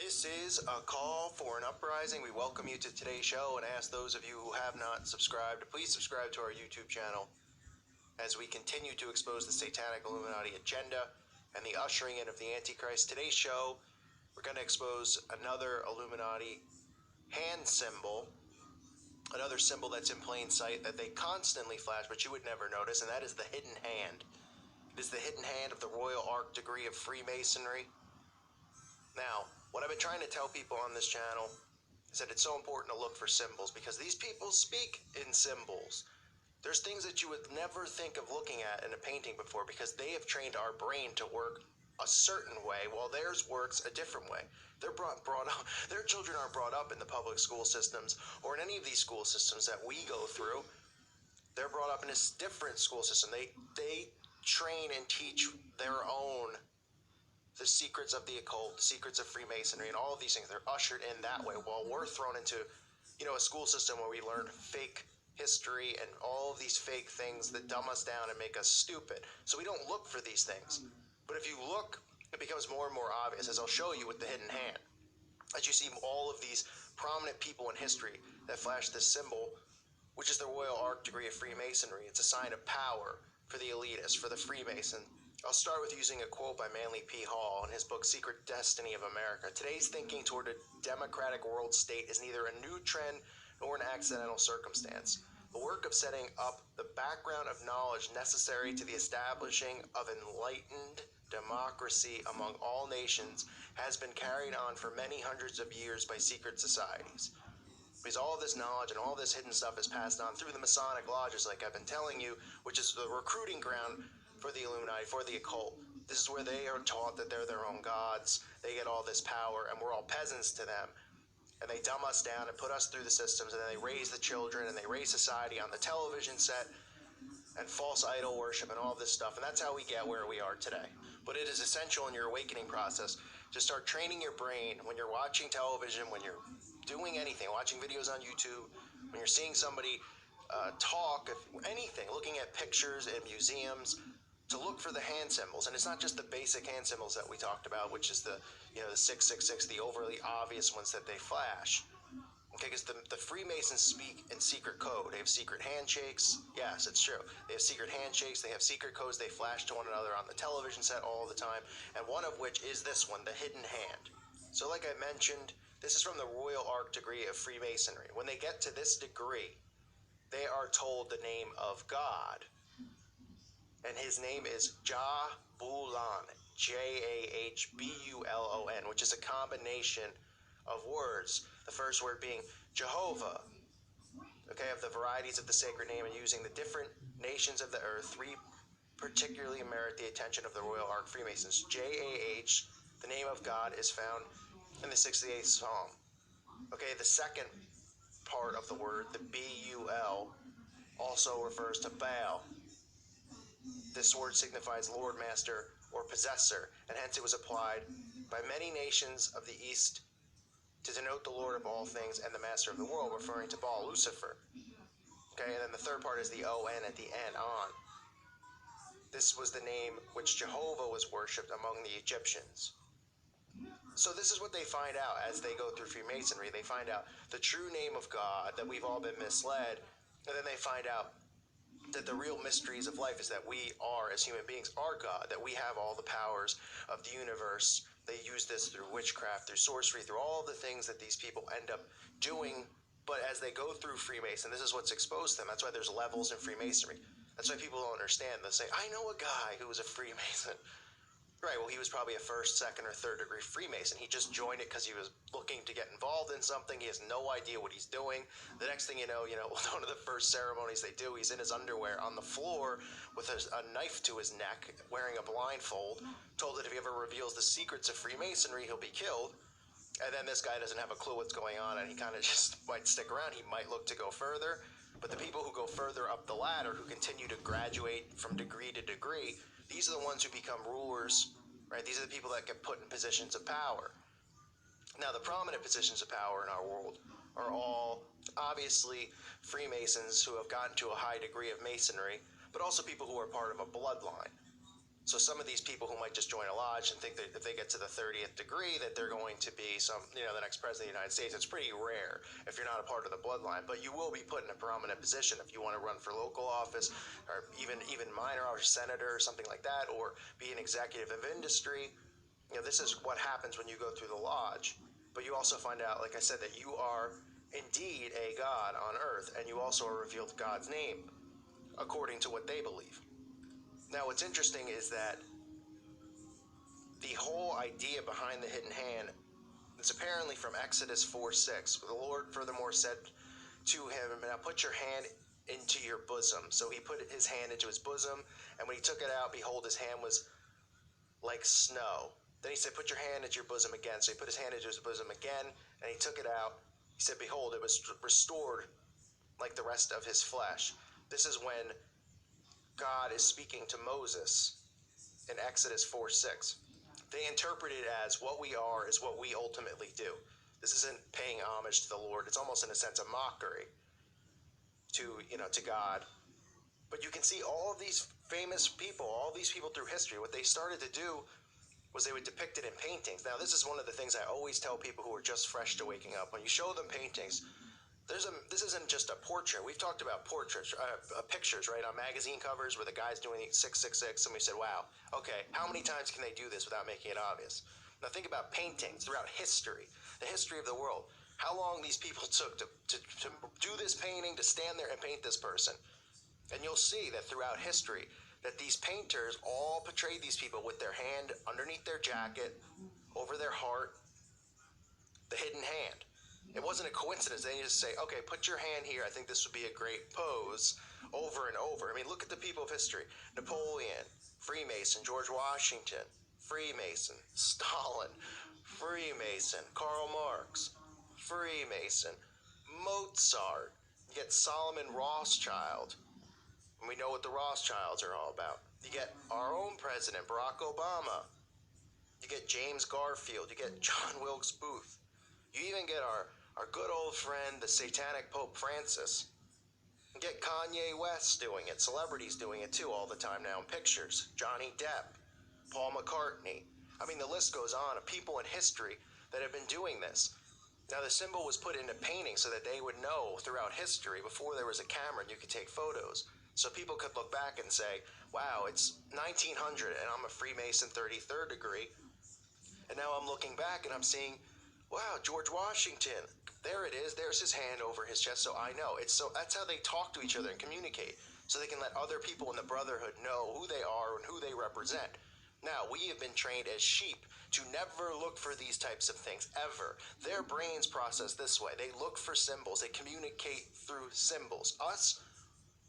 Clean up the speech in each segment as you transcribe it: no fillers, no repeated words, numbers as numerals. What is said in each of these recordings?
This is a call for an uprising. We welcome you to today's show and ask those of you who have not subscribed to please subscribe to our YouTube channel as we continue to expose the satanic Illuminati agenda and the ushering in of the Antichrist. Today's show, we're going to expose another Illuminati hand symbol, another symbol that's in plain sight that they constantly flash, but you would never notice, and that is the hidden hand. It is the hidden hand of the Royal Arc degree of Freemasonry. Now, what I've been trying to tell people on this channel is that it's so important to look for symbols because these people speak in symbols. There's things that you would never think of looking at in a painting before because they have trained our brain to work a certain way while theirs works a different way. They're brought up, their children aren't brought up in the public school systems or in any of these school systems that we go through. They're brought up in a different school system. They train and teach their own, the secrets of the occult, the secrets of Freemasonry, and all of these things. They're ushered in that way while we're thrown into, a school system where we learn fake history and all of these fake things that dumb us down and make us stupid. So we don't look for these things. But if you look, it becomes more and more obvious, as I'll show you with the hidden hand. As you see all of these prominent people in history that flash this symbol, which is the Royal Arc degree of Freemasonry. It's a sign of power for the elitists, for the Freemason. I'll start with using a quote by Manly P. Hall in his book Secret Destiny of America. Today's thinking toward a democratic world state is neither a new trend nor an accidental circumstance. The work of setting up the background of knowledge necessary to the establishing of enlightened democracy among all nations has been carried on for many hundreds of years by secret societies. Because all of this knowledge and all this hidden stuff is passed on through the Masonic lodges, like I've been telling you, which is the recruiting ground for the Illuminati, for the occult. This is where they are taught that they're their own gods. They get all this power, and we're all peasants to them. And they dumb us down and put us through the systems, and then they raise the children, and they raise society on the television set, and false idol worship, and all this stuff. And that's how we get where we are today. But it is essential in your awakening process to start training your brain when you're watching television, when you're doing anything, watching videos on YouTube, when you're seeing somebody talk, anything, looking at pictures in museums, to look for the hand symbols. And it's not just the basic hand symbols that we talked about, which is the 666, the overly obvious ones that they flash. Okay, because the Freemasons speak in secret code. They have secret handshakes. Yes, it's true. They have secret handshakes. They have secret codes they flash to one another on the television set all the time. And one of which is this one, the hidden hand. So like I mentioned, this is from the Royal Arc degree of Freemasonry. When they get to this degree, they are told the name of God. And his name is Jahbulon, Jahbulon, which is a combination of words. The first word being Jehovah, okay, of the varieties of the sacred name, and using the different nations of the earth, three particularly merit the attention of the Royal Arc Freemasons. J-A-H, the name of God, is found in the 68th Psalm. Okay, the second part of the word, the B-U-L, also refers to Baal. This word signifies Lord, Master, or Possessor, and hence it was applied by many nations of the East to denote the Lord of all things and the Master of the world, referring to Baal, Lucifer. Okay, and then the third part is the O-N at the end, on. This was the name which Jehovah was worshipped among the Egyptians. So this is what they find out as they go through Freemasonry. They find out the true name of God, that we've all been misled, and then they find out that the real mysteries of life is that we are, as human beings, are God, that we have all the powers of the universe. They use this through witchcraft, through sorcery, through all the things that these people end up doing. But as they go through Freemason, this is what's exposed to them. That's why there's levels in Freemasonry. That's why people don't understand. They'll say, I know a guy who was a Freemason. Right, well, he was probably a first, second, or third degree Freemason. He just joined it because he was looking to get involved in something. He has no idea what he's doing. The next thing you know, one of the first ceremonies they do, he's in his underwear on the floor with a knife to his neck, wearing a blindfold, told that if he ever reveals the secrets of Freemasonry, he'll be killed. And then this guy doesn't have a clue what's going on, and he kind of just might stick around. He might look to go further. But the people who go further up the ladder, who continue to graduate from degree to degree, these are the ones who become rulers, right? These are the people that get put in positions of power. Now, the prominent positions of power in our world are all obviously Freemasons who have gotten to a high degree of masonry, but also people who are part of a bloodline. So some of these people who might just join a lodge and think that if they get to the 30th degree that they're going to be the next president of the United States. It's pretty rare if you're not a part of the bloodline, but you will be put in a prominent position if you want to run for local office or even minor or senator or something like that, or be an executive of industry. This is what happens when you go through the lodge. But you also find out, like I said, that you are indeed a god on earth, and you also are revealed God's name according to what they believe. Now, what's interesting is that the whole idea behind the hidden hand is apparently from Exodus 4:6. The Lord furthermore said to him, "Now put your hand into your bosom." So he put his hand into his bosom, and when he took it out, behold, his hand was like snow. Then he said, "Put your hand into your bosom again." So he put his hand into his bosom again, and he took it out. He said, "Behold, it was restored like the rest of his flesh." This is when God is speaking to Moses in Exodus 4:6. They interpret it as what we are is what we ultimately do. This isn't paying homage to the Lord. It's almost in a sense a mockery to God. But you can see all of these famous people, all these people through history, what they started to do was they would depict it in paintings. Now, this is one of the things I always tell people who are just fresh to waking up. When you show them paintings, this isn't just a portrait. We've talked about portraits, pictures, right, on magazine covers where the guy's doing 666, and we said, wow, okay, how many times can they do this without making it obvious? Now think about paintings throughout history, the history of the world. How long these people took to do this painting, to stand there and paint this person. And you'll see that throughout history, that these painters all portrayed these people with their hand underneath their jacket, over their heart, the hidden hand. It wasn't a coincidence. They just say, okay, put your hand here. I think this would be a great pose, over and over. I mean, look at the people of history. Napoleon, Freemason. George Washington, Freemason. Stalin, Freemason. Karl Marx, Freemason. Mozart. You get Solomon Rothschild. And we know what the Rothschilds are all about. You get our own president, Barack Obama. You get James Garfield. You get John Wilkes Booth. You even get our good old friend, the satanic Pope Francis. You get Kanye West doing it. Celebrities doing it too all the time now in pictures. Johnny Depp, Paul McCartney. I mean, the list goes on of people in history that have been doing this. Now, the symbol was put into painting so that they would know throughout history, before there was a camera and you could take photos, so people could look back and say, wow, it's 1900 and I'm a Freemason 33rd degree. And now I'm looking back and I'm seeing, wow, George Washington, there it is. There's his hand over his chest, so I know. That's how they talk to each other and communicate, so they can let other people in the brotherhood know who they are and who they represent. Now, we have been trained as sheep to never look for these types of things, ever. Their brains process this way. They look for symbols. They communicate through symbols. Us,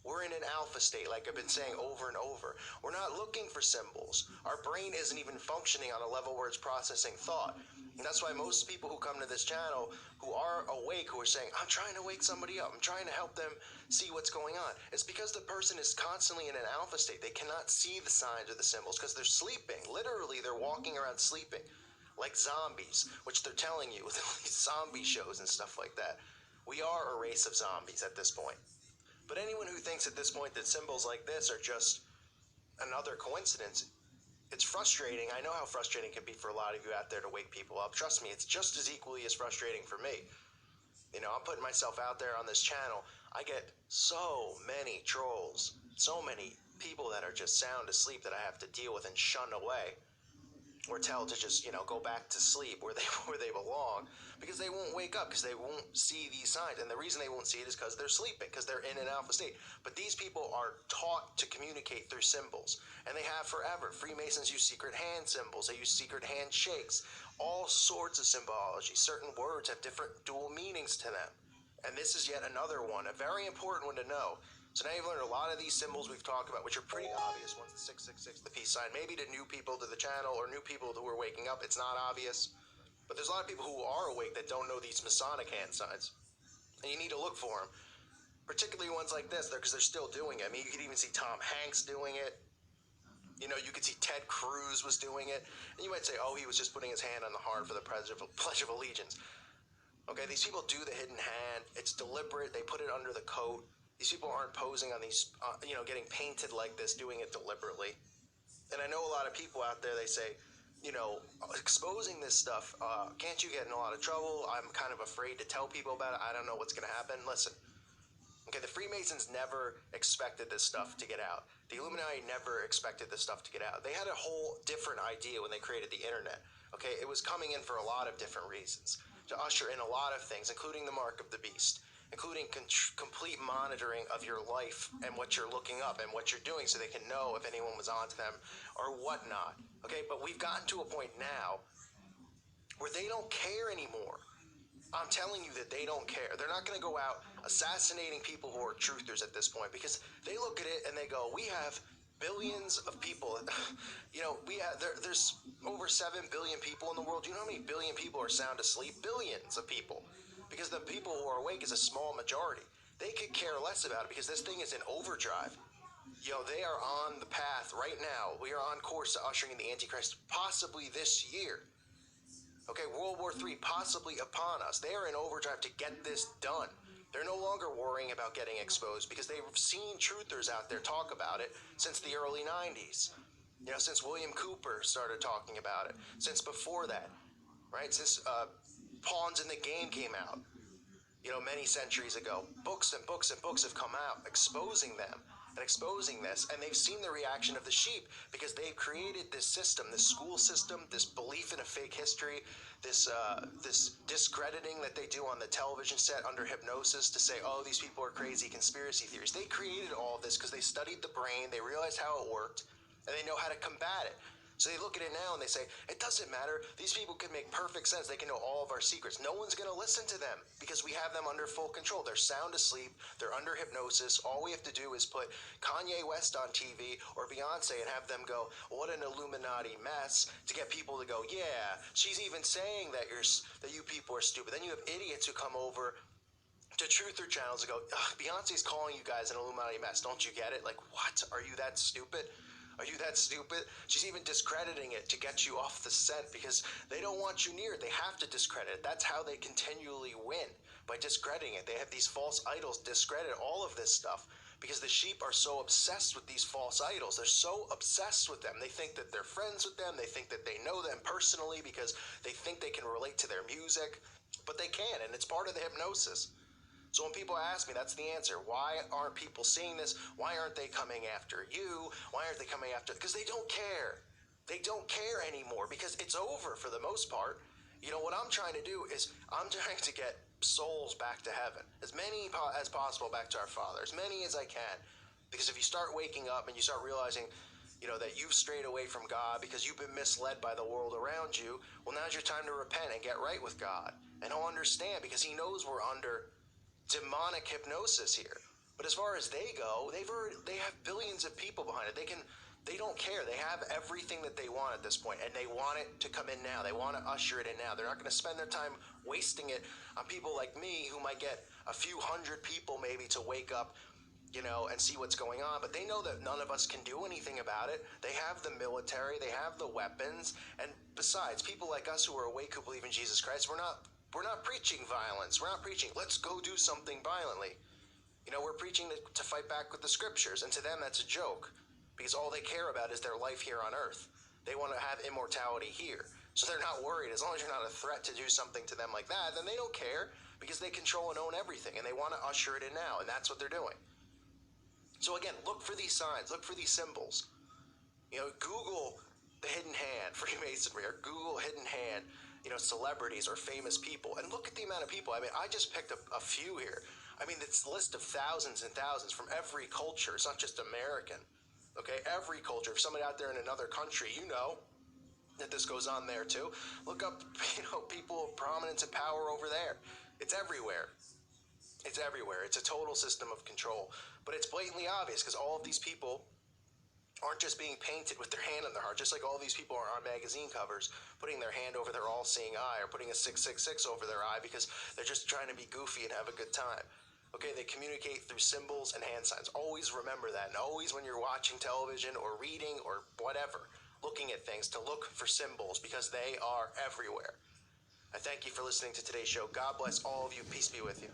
we're in an alpha state, like I've been saying over and over. We're not looking for symbols. Our brain isn't even functioning on a level where it's processing thought. And that's why most people who come to this channel who are awake, who are saying, I'm trying to wake somebody up, I'm trying to help them see what's going on, it's because the person is constantly in an alpha state. They cannot see the signs or the symbols because they're sleeping. Literally, they're walking around sleeping like zombies, which they're telling you with these zombie shows and stuff like that. We are a race of zombies at this point. But anyone who thinks at this point that symbols like this are just another coincidence, it's frustrating. I know how frustrating it can be for a lot of you out there to wake people up. Trust me, it's just as equally as frustrating for me. I'm putting myself out there on this channel. I get so many trolls, so many people that are just sound asleep that I have to deal with and shun away, or tell to just, go back to sleep where they belong, because they won't wake up, because they won't see these signs. And the reason they won't see it is because they're sleeping, because they're in an alpha state. But these people are taught to communicate through symbols, and they have forever. Freemasons use secret hand symbols. They use secret handshakes, all sorts of symbology. Certain words have different dual meanings to them. And this is yet another one, a very important one to know. So now you've learned a lot of these symbols we've talked about, which are pretty obvious ones, the 666, the peace sign. Maybe to new people to the channel or new people who are waking up, it's not obvious. But there's a lot of people who are awake that don't know these Masonic hand signs. And you need to look for them, particularly ones like this, because they're still doing it. I mean, you could even see Tom Hanks doing it. You could see Ted Cruz was doing it. And you might say, oh, he was just putting his hand on the heart for the Pledge of Allegiance. Okay, these people do the hidden hand. It's deliberate. They put it under the coat. These people aren't posing on these, getting painted like this, doing it deliberately. And I know a lot of people out there, they say, exposing this stuff, can't you get in a lot of trouble? I'm kind of afraid to tell people about it. I don't know what's going to happen. Listen, okay, the Freemasons never expected this stuff to get out. The Illuminati never expected this stuff to get out. They had a whole different idea when they created the internet. Okay, it was coming in for a lot of different reasons, to usher in a lot of things, including the mark of the beast, including complete monitoring of your life and what you're looking up and what you're doing, so they can know if anyone was onto them or whatnot. Okay, but we've gotten to a point now where they don't care anymore. I'm telling you that they don't care. They're not going to go out assassinating people who are truthers at this point, because they look at it and they go, we have billions of people. There's over 7 billion people in the world. Do you know how many billion people are sound asleep? Billions of people. Because the people who are awake is a small majority. They could care less about it because this thing is in overdrive. They are on the path right now. We are on course to ushering in the Antichrist possibly this year. Okay, World War III possibly upon us. They are in overdrive to get this done. They're no longer worrying about getting exposed because they've seen truthers out there talk about it since the early 90s. Since William Cooper started talking about it. Since before that, right? Since Pawns in the Game came out, many centuries ago. Books and books and books have come out exposing them and exposing this, and they've seen the reaction of the sheep because they've created this system, this school system, this belief in a fake history, this discrediting that they do on the television set under hypnosis to say, oh, these people are crazy, conspiracy theories. They created all of this because they studied the brain, they realized how it worked, and they know how to combat it. So they look at it now and they say, it doesn't matter. These people can make perfect sense. They can know all of our secrets. No one's going to listen to them because we have them under full control. They're sound asleep. They're under hypnosis. All we have to do is put Kanye West on TV or Beyonce and have them go, what an Illuminati mess, to get people to go, yeah, she's even saying that you people are stupid. Then you have idiots who come over to truther channels and go, Beyonce's calling you guys an Illuminati mess. Don't you get it? Like, what? Are you that stupid? Are you that stupid? She's even discrediting it to get you off the scent because they don't want you near it. They have to discredit it. That's how they continually win, by discrediting it. They have these false idols discredit all of this stuff because the sheep are so obsessed with these false idols. They're so obsessed with them. They think that they're friends with them. They think that they know them personally because they think they can relate to their music, but they can't, and it's part of the hypnosis. So when people ask me, that's the answer. Why aren't people seeing this? Why aren't they coming after you? Why aren't they coming after? Because they don't care. They don't care anymore because it's over for the most part. What I'm trying to do is I'm trying to get souls back to heaven. As many as possible back to our Father. As many as I can. Because if you start waking up and you start realizing, that you've strayed away from God because you've been misled by the world around you, well, now's your time to repent and get right with God. And He'll understand because He knows we're under demonic hypnosis here. But as far as they go, they have billions of people behind it. They don't care. They have everything that they want at this point, and they want it to come in now. They want to usher it in now. They're not going to spend their time wasting it on people like me who might get a few hundred people maybe to wake up, and see what's going on. But they know that none of us can do anything about it. They have the military, they have the weapons, and besides, people like us who are awake, who believe in Jesus Christ, we're not preaching violence. We're not preaching, let's go do something violently. We're preaching to fight back with the scriptures, and to them that's a joke, because all they care about is their life here on earth. They want to have immortality here. So they're not worried. As long as you're not a threat to do something to them like that, then they don't care, because they control and own everything, and they want to usher it in now, and that's what they're doing. So again, look for these signs, look for these symbols. Google the hidden hand, Freemasonry, or Google hidden hand, celebrities or famous people, and look at the amount of people. I just picked a few here. It's a list of thousands and thousands from every culture. It's not just American, okay? Every culture. If somebody out there in another country, that this goes on there too. Look up, people of prominence and power over there. It's everywhere. It's everywhere. It's a total system of control. But it's blatantly obvious because all of these people aren't just being painted with their hand on their heart, just like all these people are on magazine covers, putting their hand over their all-seeing eye or putting a 666 over their eye because they're just trying to be goofy and have a good time. Okay, they communicate through symbols and hand signs. Always remember that, and always when you're watching television or reading or whatever, looking at things, to look for symbols because they are everywhere. I thank you for listening to today's show. God bless all of you. Peace be with you.